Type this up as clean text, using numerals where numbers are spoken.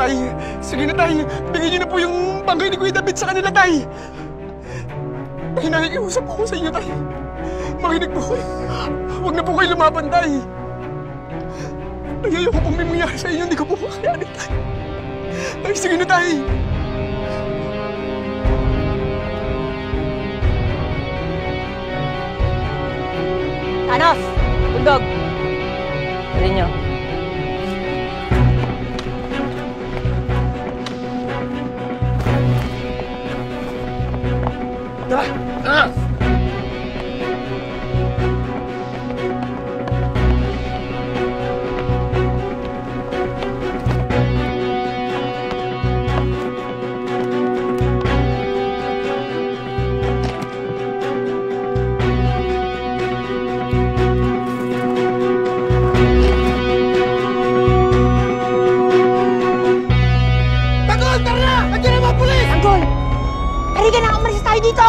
tay. Sige na, tay. Bigyan niyo na po yung bangkay ni Kuya David sa kanila, tay. Tay, nakikiusap po ko sa inyo, tay. Makinig po kayo. Huwag na po kayo lumaban, tay. Tay, ayoko pong may mangyari sa inyo. Hindi ko po makayanin, tay. Tay, sige na, tay. Thanos! Bulldog! Dali nyo. Tara! Tara! Halika na, umalis tayo dito!